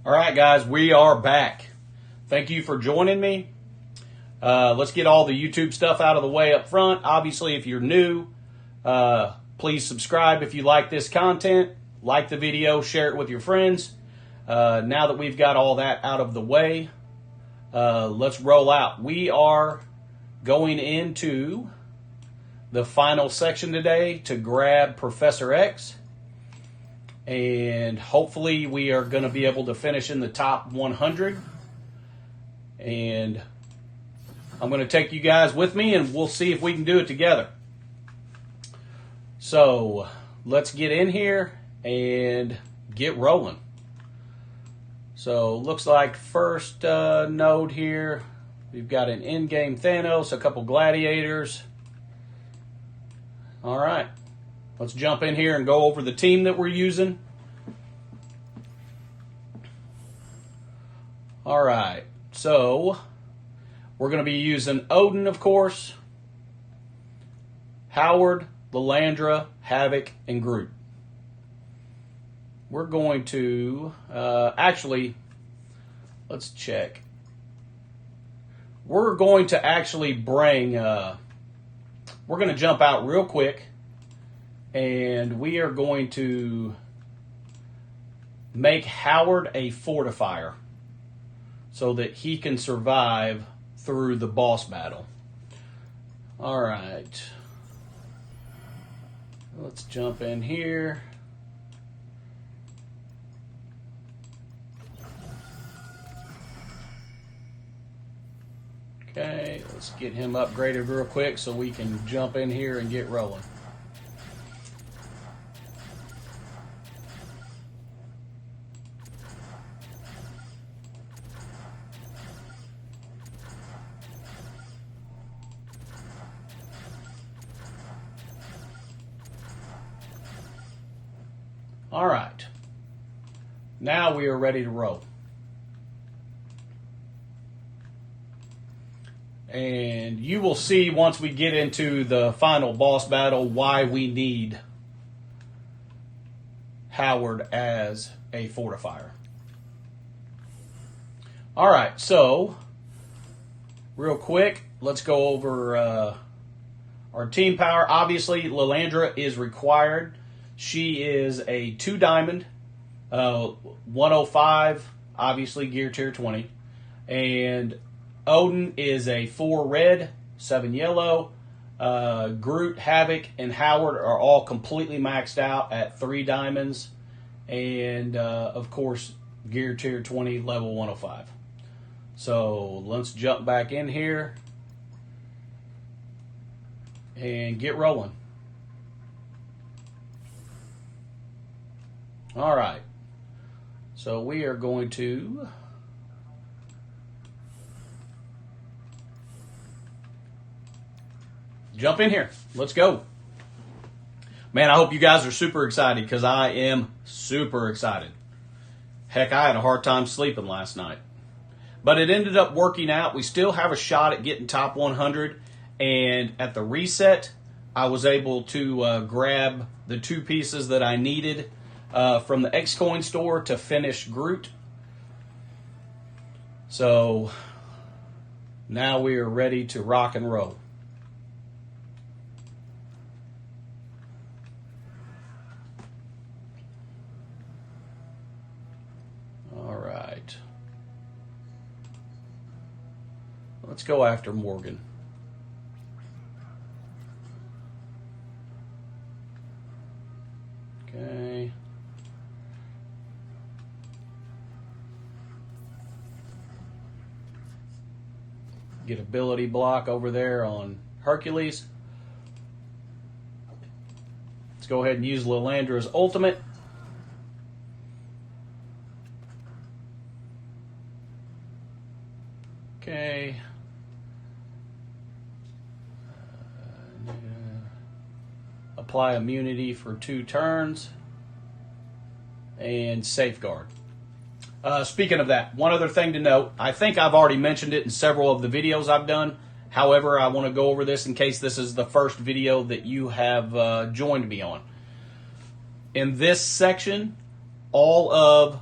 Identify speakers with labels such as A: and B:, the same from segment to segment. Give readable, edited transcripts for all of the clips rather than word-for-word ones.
A: All right, guys, we are back. Thank you for joining me. Let's get all the YouTube stuff out of the way up front. Obviously, if you're new, please subscribe if you like this content. Like the video, share it with your friends. Now that we've got all that out of the way, let's roll out. We are going into the final section today to grab Professor X. And hopefully we are going to be able to finish in the top 100. And I'm going to take you guys with me and we'll see if we can do it together. So let's get in here and get rolling. So looks like first node here, we've got an in-game Thanos, a couple gladiators. All right. Let's jump in here and go over the team that we're using. All right, so we're going to be using Odin, of course, Howard, Lilandra, Havoc, and Groot. We're going to, actually, let's check. We're going to actually bring, we're going to jump out real quick. And we are going to make Howard a fortifier so that he can survive through the boss battle. All right. Let's jump in here. Okay, let's get him upgraded real quick so we can jump in here and get rolling. All right, now we are ready to roll. And you will see once we get into the final boss battle why we need Howard as a fortifier. All right, so real quick, let's go over our team power. Obviously, Lilandra is required. She is a 2 diamond, 105, obviously gear tier 20. And Odin is a 4 red, 7 yellow. Groot, Havoc, and Howard are all completely maxed out at 3 diamonds. And, of course, gear tier 20, level 105. So let's jump back in here and get rolling. All right, so we are going to jump in here. Let's go. Man, I hope you guys are super excited because I am super excited. Heck, I had a hard time sleeping last night. But it ended up working out. We still have a shot at getting top 100. And at the reset, I was able to grab the 2 pieces that I needed from the X-Coin store to finish Groot. So now we are ready to rock and roll. All right. Let's go after Morgan. Okay. Get ability block over there on Hercules. Let's go ahead and use Lilandra's ultimate. Okay. Apply immunity for 2 turns. And safeguard. Speaking of that, one other thing to note, I think I've already mentioned it in several of the videos I've done. However, I want to go over this in case this is the first video that you have joined me on. In this section, all of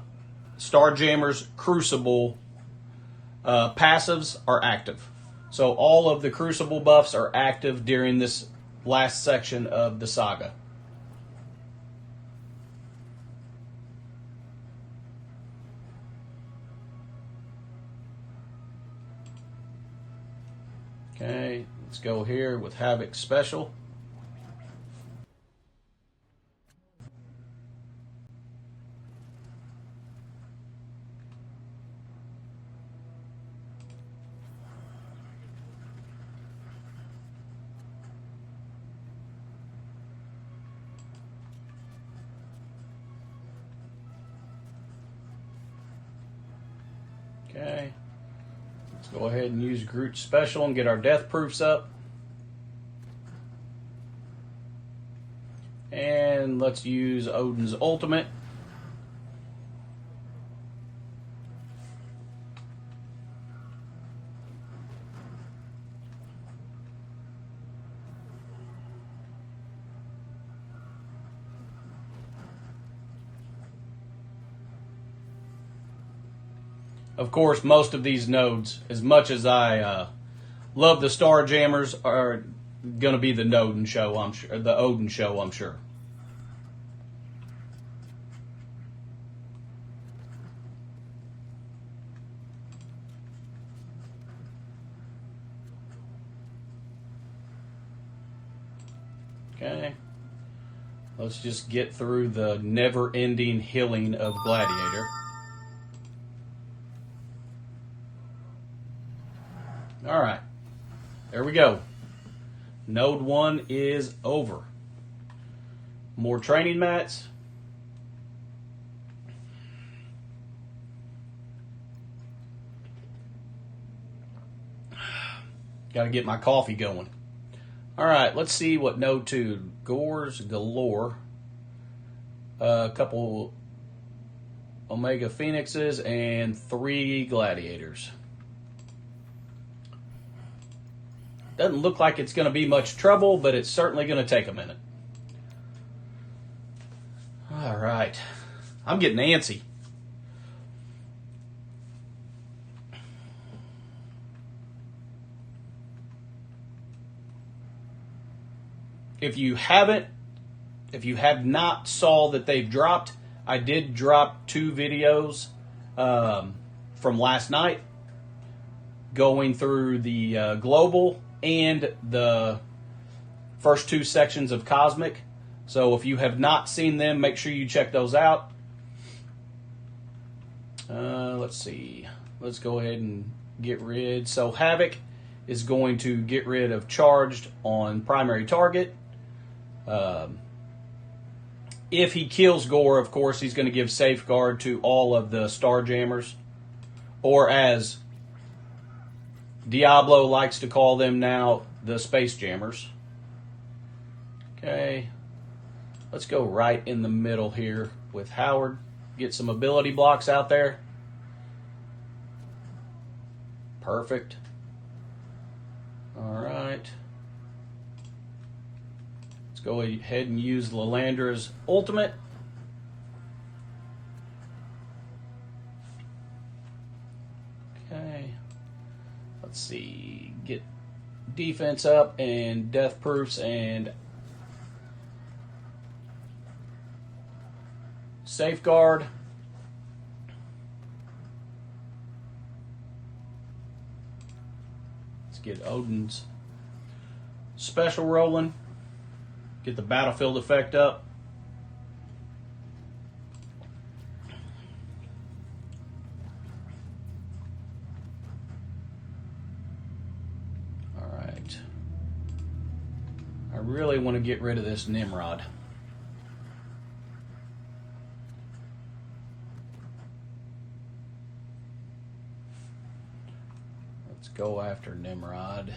A: Starjammer's Crucible passives are active. So all of the Crucible buffs are active during this last section of the saga. Okay, let's go here with Havoc Special. Okay, let's go ahead and use Groot Special and get our death proofs up. And let's use Odin's Ultimate. Of course, most of these nodes, as much as I love the Starjammers, are going to be the Odin show. I'm sure. The Odin show. I'm sure. Okay. Let's just get through the never-ending healing of Gladiator. All right, there we go. Node 1 is over. More training mats. Got to get my coffee going. All right, let's see what Node 2. Gores galore. A couple Omega Phoenixes and 3 Gladiators. Doesn't look like it's going to be much trouble, but it's certainly going to take a minute. All right. I'm getting antsy. If you have not saw that they've dropped, I did drop 2 videos from last night going through the global and the first 2 sections of Cosmic. So if you have not seen them, make sure you check those out. Let's see. Let's go ahead and get rid. So Havoc is going to get rid of Charged on primary target. If he kills Gore, of course, he's going to give Safeguard to all of the Starjammers. Or as Diablo likes to call them now, the Space Jammers. Okay. Let's go right in the middle here with Howard. Get some ability blocks out there. Perfect. All right. Let's go ahead and use Lilandra's ultimate. Okay. Let's see. Get defense up and death proofs and safeguard. Let's get Odin's special rolling. Get the battlefield effect up. All right. I really want to get rid of this Nimrod. Let's go after Nimrod.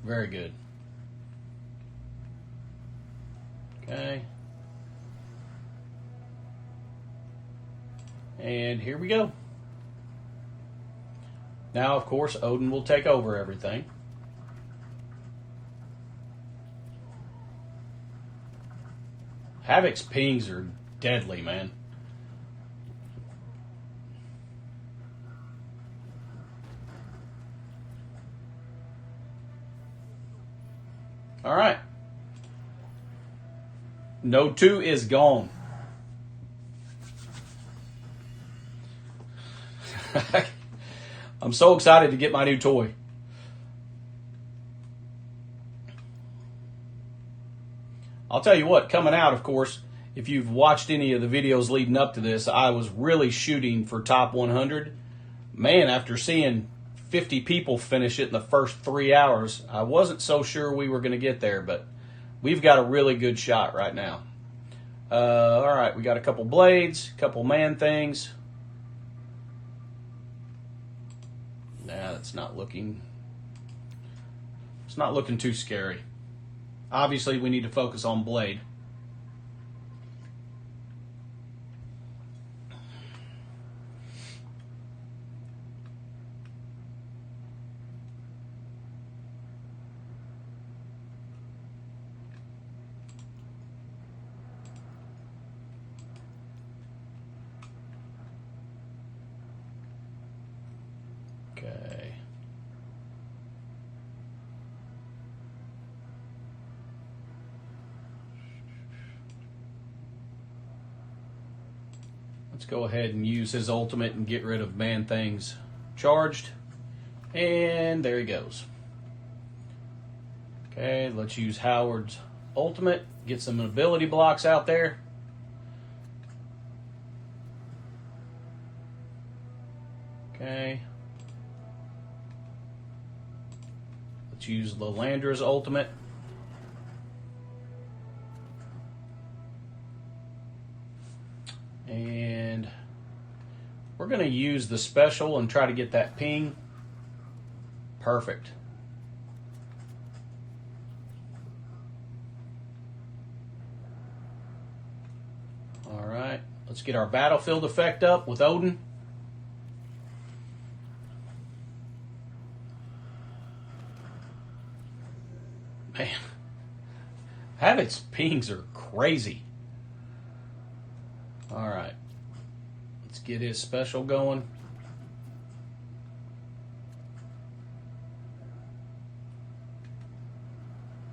A: Very good. Okay. And here we go. Now, of course, Odin will take over everything. Havoc's pings are deadly, man. All right. Node 2 is gone. I'm so excited to get my new toy. I'll tell you what, coming out, of course, if you've watched any of the videos leading up to this, I was really shooting for top 100. Man, after seeing 50 people finish it in the first 3 hours, I wasn't so sure we were going to get there, but we've got a really good shot right now. All right, we got a couple blades, a couple man things. Nah, it's not looking too scary. Obviously, we need to focus on blade. Okay. Let's go ahead and use his ultimate and get rid of man things charged. And there he goes. Okay, let's use Howard's ultimate. Get some ability blocks out there. Okay. Let's use Lalandra's ultimate. And we're going to use the special and try to get that ping. Perfect. All right, let's get our battlefield effect up with Odin. Man, Habit's pings are crazy. All right, let's get his special going.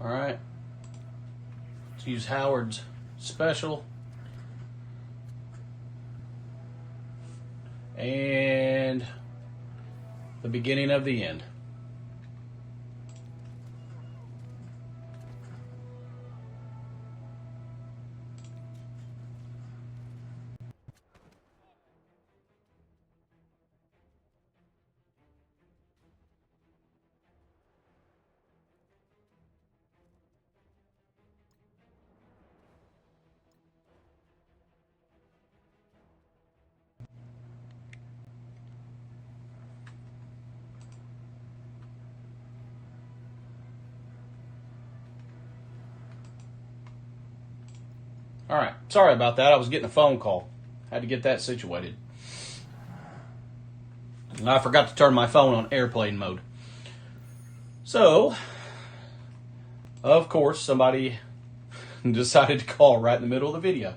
A: All right, let's use Howard's special. And the beginning of the end. All right, sorry about that. I was getting a phone call. Had to get that situated. And I forgot to turn my phone on airplane mode. So, of course, somebody decided to call right in the middle of the video.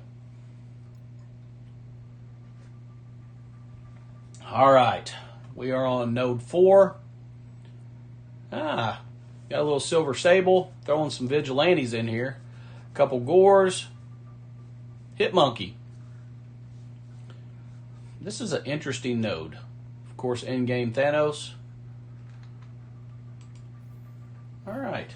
A: All right, we are on node 4. Got a little silver sable, throwing some vigilantes in here. A couple gores. Hit monkey. This is an interesting node. Of course, in-game Thanos. All right.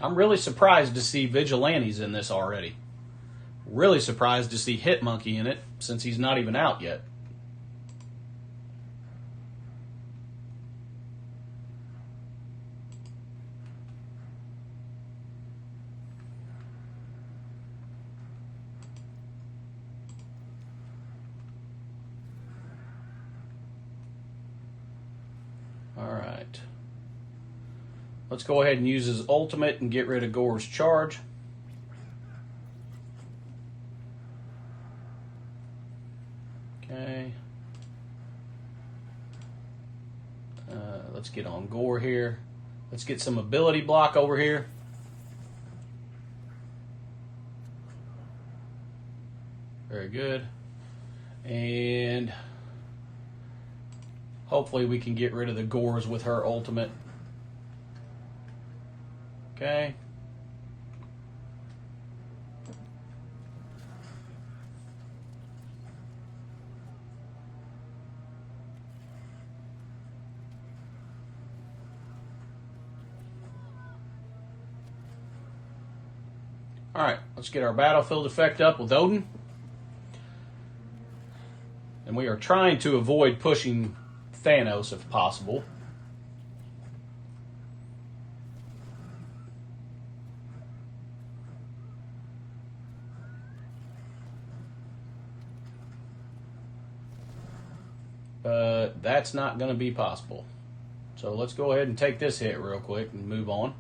A: I'm really surprised to see vigilantes in this already. Really surprised to see Hit Monkey in it, since he's not even out yet. Alright. Let's go ahead and use his ultimate and get rid of Gore's charge. Okay. Let's get on Gore here. Let's get some ability block over here. Very good. And hopefully we can get rid of the gores with her ultimate. Okay. All right, let's get our battlefield effect up with Odin. And we are trying to avoid pushing Thanos if possible. But that's not going to be possible. So let's go ahead and take this hit real quick and move on.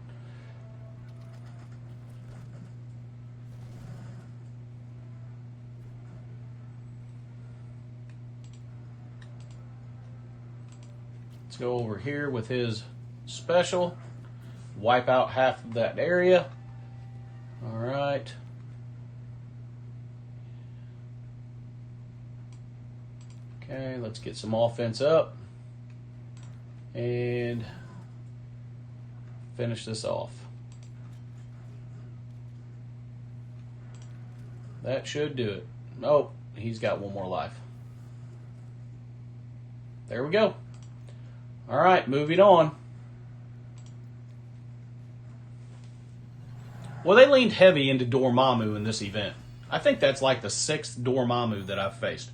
A: Let's go over here with his special. Wipe out half of that area. All right. Okay, let's get some offense up and finish this off. That should do it. Nope, he's got one more life. There we go. All right, moving on. Well, they leaned heavy into Dormammu in this event. I think that's like the 6th Dormammu that I've faced.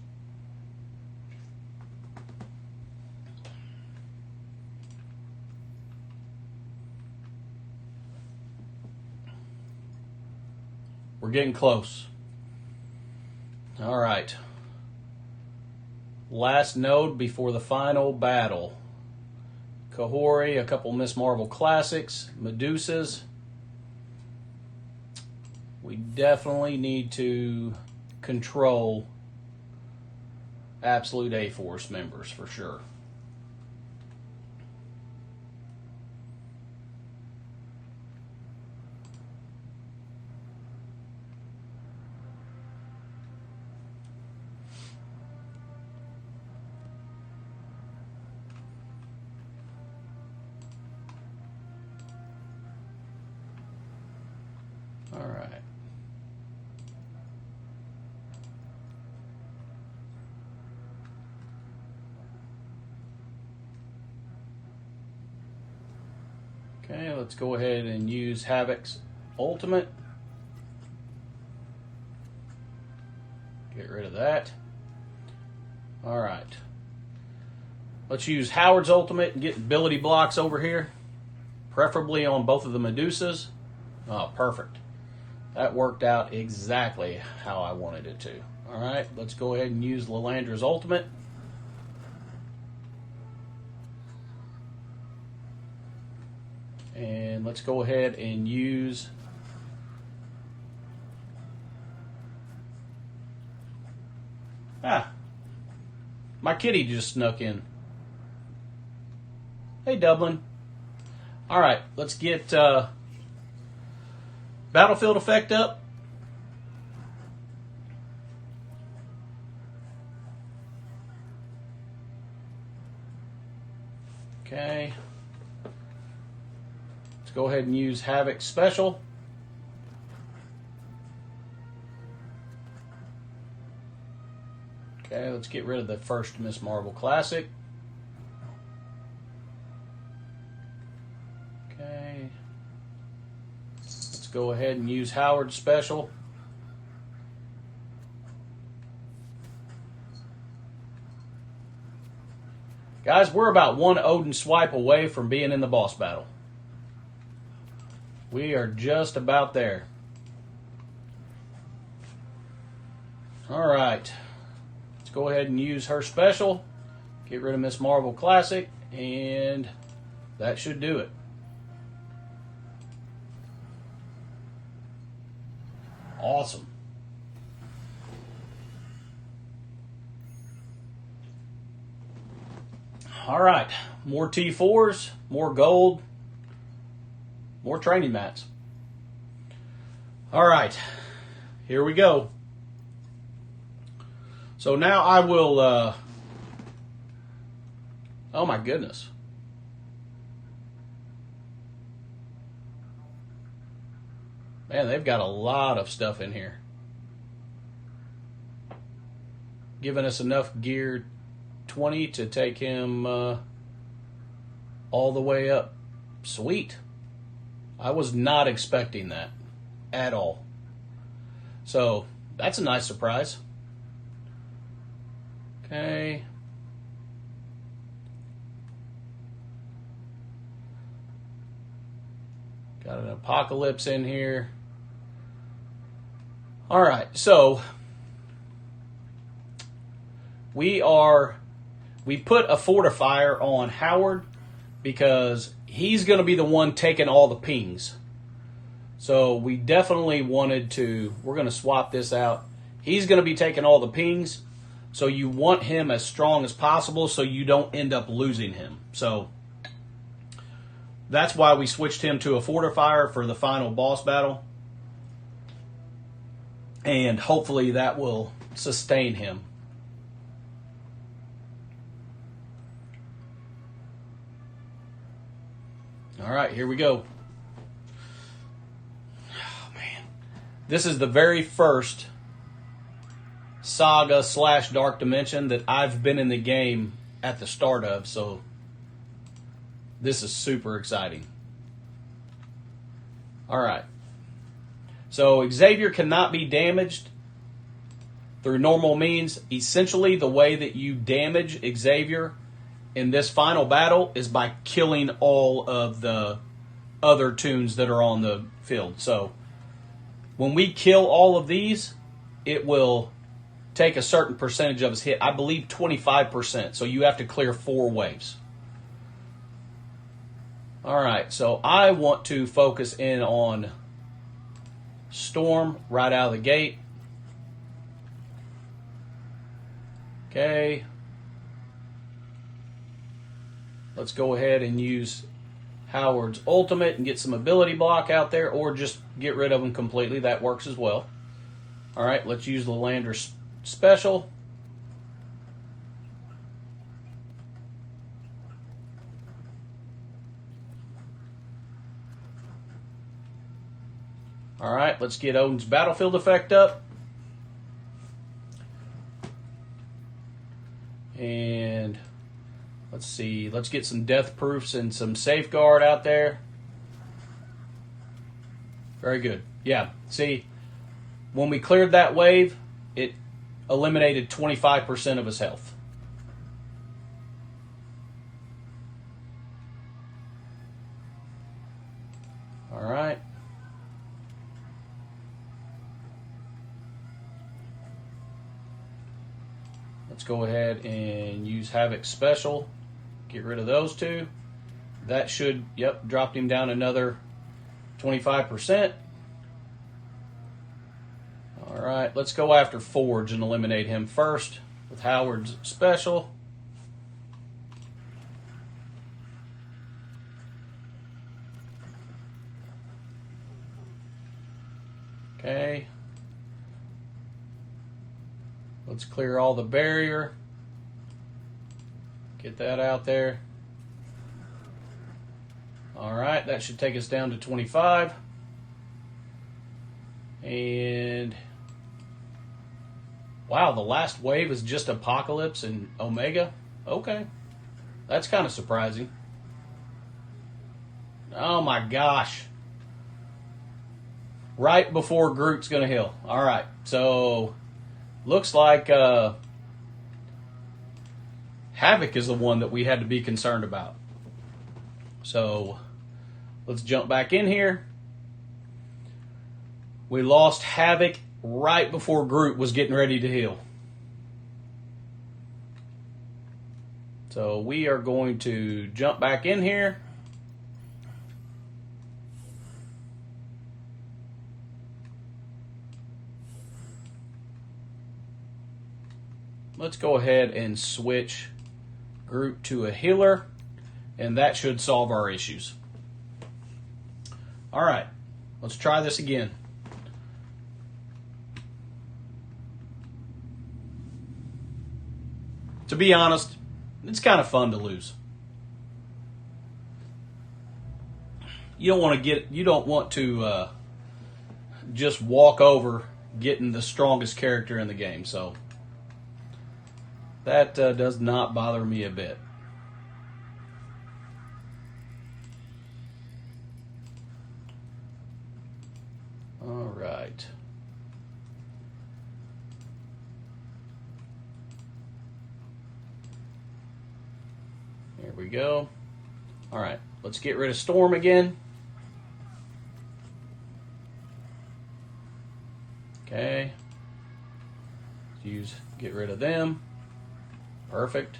A: We're getting close. All right. Last node before the final battle. Kahori, a couple Miss Marvel classics, Medusas. We definitely need to control Absolute A-Force members for sure. All right. Okay, let's go ahead and use Havoc's ultimate. Get rid of that. All right. Let's use Howard's ultimate and get ability blocks over here, preferably on both of the Medusas. Oh, perfect. That worked out exactly how I wanted it to. All right, let's go ahead and use Lilandra's ultimate. And let's go ahead and use my kitty just snuck in. Hey, Dublin. All right, let's get battlefield effect up. Okay. Let's go ahead and use Havoc's special. Okay, let's get rid of the first Miss Marvel classic. Okay. Let's go ahead and use Howard's special. Guys, we're about one Odin swipe away from being in the boss battle. We are just about there. All right. Let's go ahead and use her special. Get rid of Miss Marvel Classic, and that should do it. Awesome. All right, more T4s, more gold, more training mats. All right, here we go. So now I will, oh my goodness. Man, they've got a lot of stuff in here. Giving us enough gear 20 to take him all the way up. Sweet. I was not expecting that at all. So that's a nice surprise. Okay. Got an apocalypse in here. All right, so we put a fortifier on Howard because he's going to be the one taking all the pings. So we definitely wanted to, we're going to swap this out. He's going to be taking all the pings, so you want him as strong as possible so you don't end up losing him. So that's why we switched him to a fortifier for the final boss battle. And hopefully that will sustain him. All right, here we go. Oh, man. This is the very first Saga/Dark Dimension that I've been in the game at the start of, so this is super exciting. All right. So Xavier cannot be damaged through normal means. Essentially, the way that you damage Xavier in this final battle is by killing all of the other toons that are on the field. So when we kill all of these, it will take a certain percentage of his hit. I believe 25%. So you have to clear 4 waves. All right, so I want to focus in on Storm right out of the gate. Okay. Let's go ahead and use Howard's ultimate and get some ability block out there, or just get rid of him completely. That works as well. All right, let's use the Lander special. All right, let's get Odin's battlefield effect up. And let's see, let's get some death proofs and some safeguard out there. Very good. Yeah, see, when we cleared that wave, it eliminated 25% of his health. All right. Let's go ahead and use Havoc special. Get rid of those 2. That should, yep, dropped him down another 25%. All right, let's go after Forge and eliminate him first with Howard's special. Okay. Let's clear all the barrier. Get that out there. All right, that should take us down to 25. And wow, the last wave is just Apocalypse and Omega. Okay, that's kind of surprising. Oh my gosh. Right before Groot's going to heal. All right, so looks like Havoc is the one that we had to be concerned about. So let's jump back in here. We lost Havoc right before Groot was getting ready to heal. So we are going to jump back in here. Let's go ahead and switch Groot to a healer, and that should solve our issues. All right, let's try this again. To be honest, it's kind of fun to lose. You don't want to just walk over getting the strongest character in the game. So that does not bother me a bit. All right. There we go. All right, let's get rid of Storm again. Okay. Get rid of them. Perfect.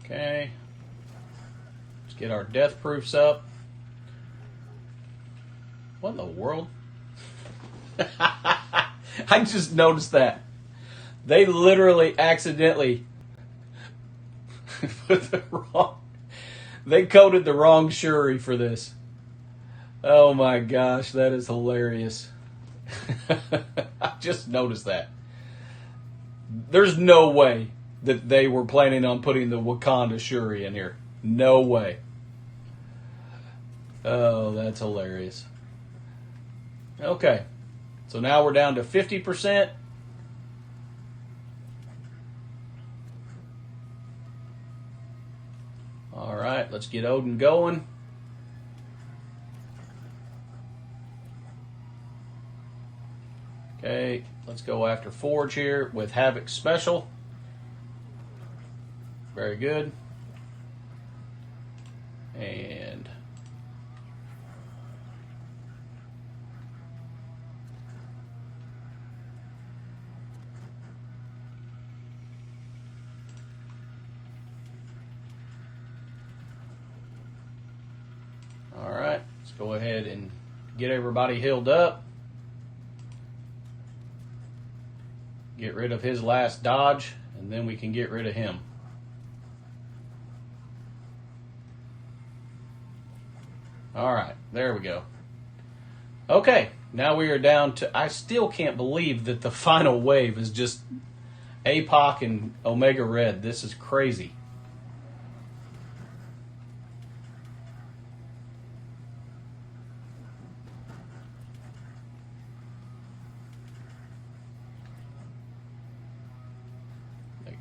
A: Okay. Let's get our death proofs up. What in the world? I just noticed that. They literally accidentally put the wrong... They coded the wrong Shuri for this. Oh my gosh, that is hilarious. I just noticed that. There's no way that they were planning on putting the Wakanda Shuri in here. No way. Oh, that's hilarious. Okay, so now we're down to 50%. All right, let's get Odin going. Okay, let's go after Forge here with Havoc Special. Very good. And all right, let's go ahead and get everybody healed up. Get rid of his last dodge, and then we can get rid of him. All right, there we go. Okay, now we are down to... I still can't believe that the final wave is just APOC and Omega Red. This is crazy.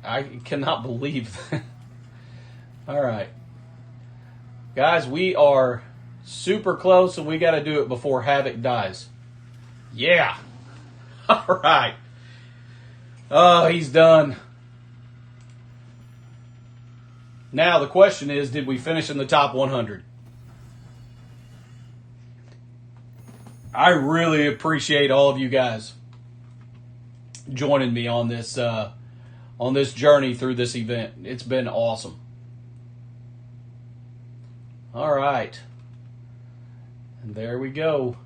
A: I cannot believe that. All right. Guys, we are super close, and we got to do it before Havoc dies. Yeah. All right. Oh, he's done. Now, the question is, did we finish in the top 100? I really appreciate all of you guys joining me on this journey through this event. It's been awesome. All right. And there we go.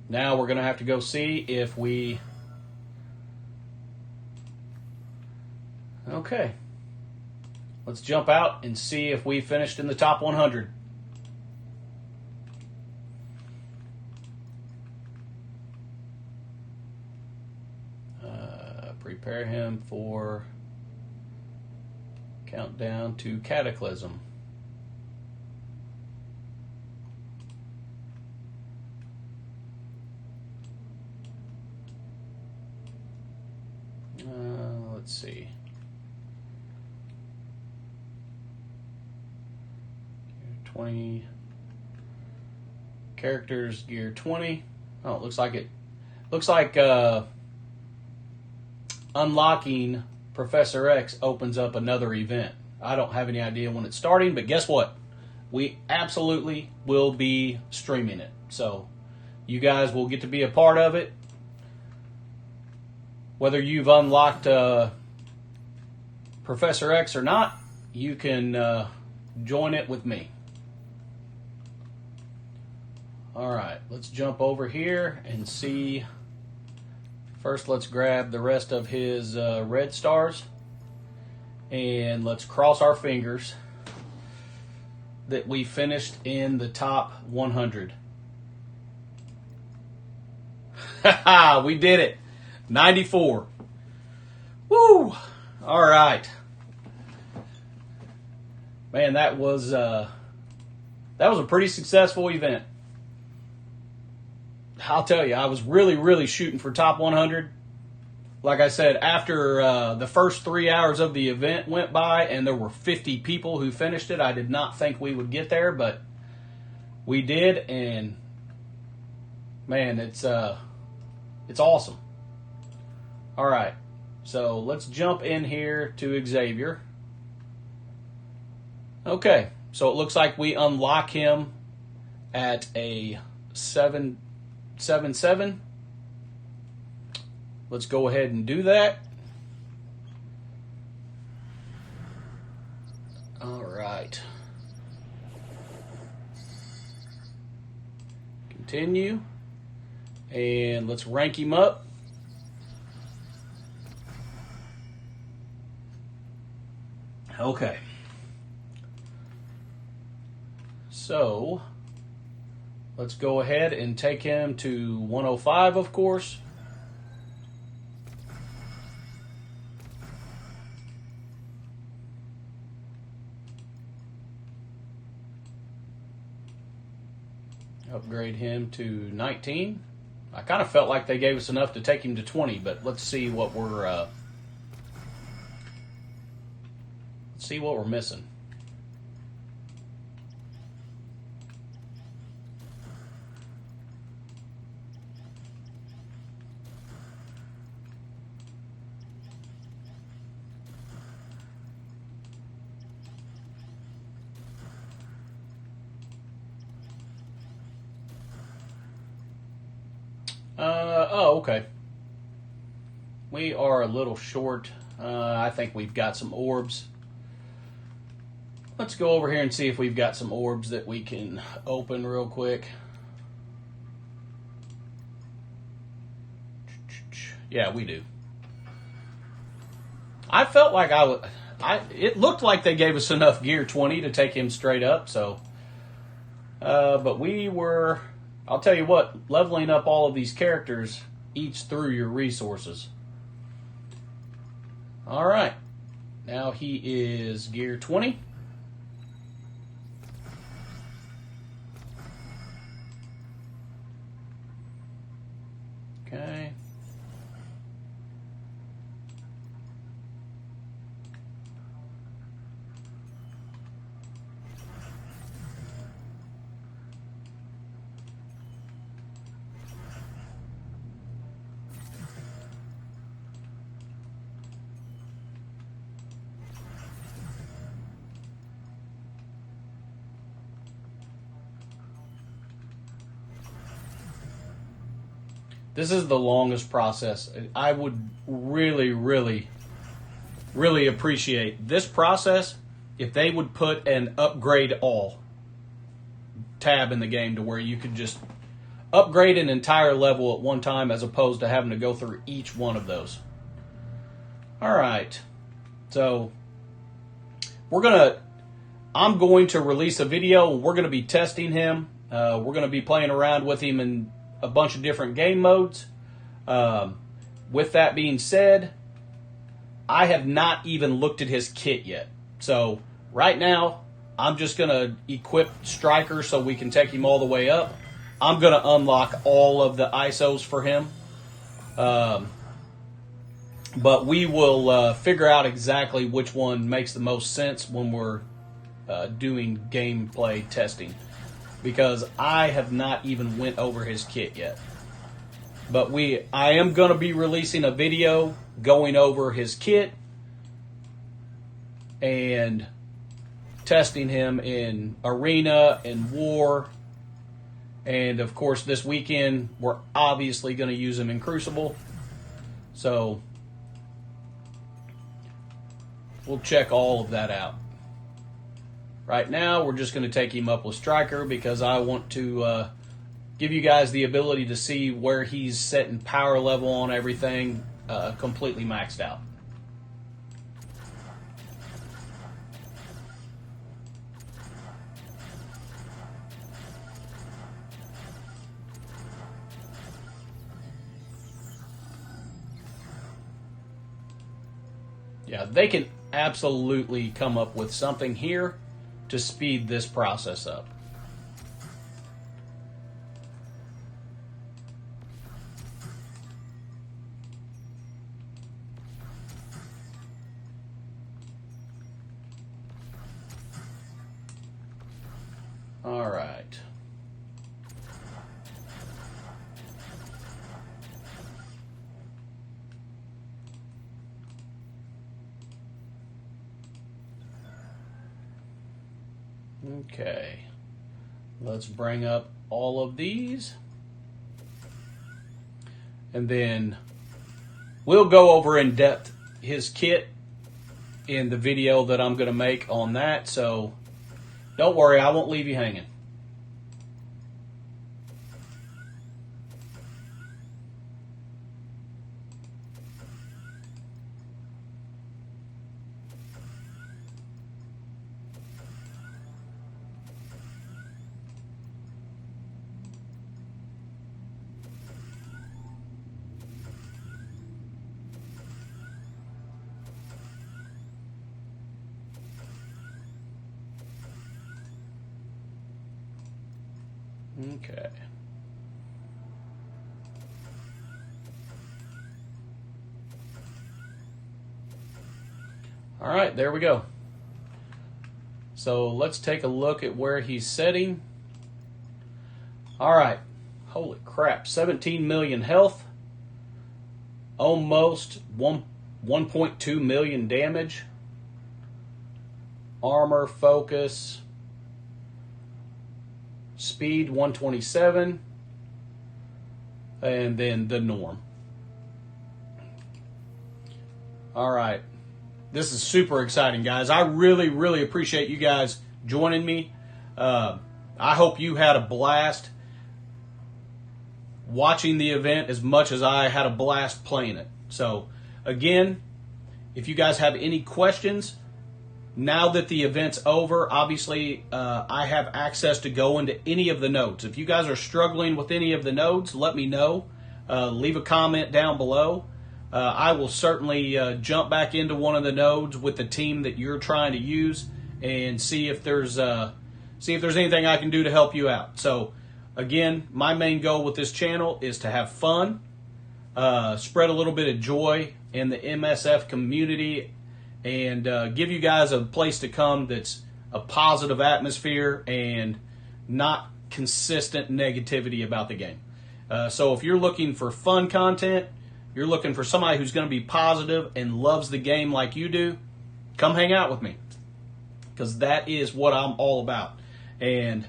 A: Now we're going to have to go see if we... Okay. Let's jump out and see if we finished in the top 100. Prepare him for countdown to Cataclysm. Let's see. Gear 20. Characters, Gear 20. Oh, it looks like unlocking Professor X opens up another event. I don't have any idea when it's starting, but guess what? We absolutely will be streaming it. So you guys will get to be a part of it. Whether you've unlocked Professor X or not, you can join it with me. All right, let's jump over here and see. First, let's grab the rest of his red stars. And let's cross our fingers that we finished in the top 100. Haha, we did it. 94. Woo! All right. Man, that was a pretty successful event. I'll tell you, I was really shooting for top 100. Like I said, after the first 3 hours of the event went by and there were 50 people who finished it, I did not think we would get there, but we did, and man, it's awesome. All right, so let's jump in here to Xavier. Okay, so it looks like we unlock him at a 777. Let's go ahead and do that. All right. Continue. And let's rank him up. Okay. So, let's go ahead and take him to 105, of course. Upgrade him to 19. I kind of felt like they gave us enough to take him to 20, but let's see what we're missing. Oh, okay. We are a little short. I think we've got some orbs. Let's go over here and see if we've got some orbs that we can open real quick. Yeah, we do. I felt like it looked like they gave us enough gear 20 to take him straight up, so. But we were, I'll tell you what, leveling up all of these characters eats through your resources. All right. Now he is gear 20. Okay. This is the longest process. I would really appreciate this process if they would put an upgrade all tab in the game to where you could just upgrade an entire level at one time as opposed to having to go through each one of those. All right. So I'm going to release a video. We're going to be testing him. We're going to be playing around with him in a bunch of different game modes. With that being said, I have not even looked at his kit yet. So right now, I'm just going to equip Striker so we can take him all the way up. I'm going to unlock all of the ISOs for him. But we will figure out exactly which one makes the most sense when we're doing gameplay testing. Because I have not even went over his kit yet. But I am going to be releasing a video going over his kit and testing him in arena and war. And of course this weekend we're obviously going to use him in Crucible. So we'll check all of that out. Right now, we're just going to take him up with Striker because I want to give you guys the ability to see where he's setting power level on everything completely maxed out. Yeah, they can absolutely come up with something here to speed this process up. All right. Okay, let's bring up all of these, and then we'll go over in depth his kit in the video that I'm going to make on that, so don't worry, I won't leave you hanging. Okay. All right, there we go. So let's take a look at where he's setting. All right. Holy crap. 17 million health. Almost 1.2 million damage. Armor, focus. Speed 127, and then the norm. All right, this is super exciting, guys. I really appreciate you guys joining me. I hope you had a blast watching the event as much as I had a blast playing it. So again, if you guys have any questions, now that the event's over, obviously I have access to go into any of the nodes. If you guys are struggling with any of the nodes, let me know. Leave a comment down below. I will certainly jump back into one of the nodes with the team that you're trying to use and see if there's anything I can do to help you out. So again, my main goal with this channel is to have fun, spread a little bit of joy in the MSF community, and give you guys a place to come that's a positive atmosphere and not consistent negativity about the game. So if you're looking for fun content, you're looking for somebody who's going to be positive and loves the game like you do, come hang out with me, because that is what I'm all about. And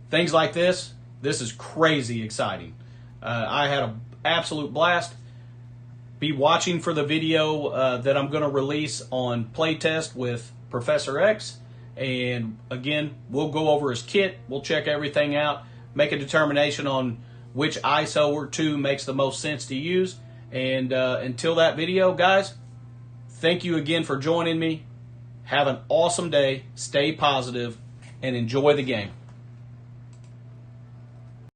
A: things like this is crazy exciting. I had an absolute blast. Be watching for the video that I'm going to release on playtest with Professor X. And again, we'll go over his kit. We'll check everything out, make a determination on which ISO or two makes the most sense to use. And until that video, guys, thank you again for joining me. Have an awesome day. Stay positive and enjoy the game.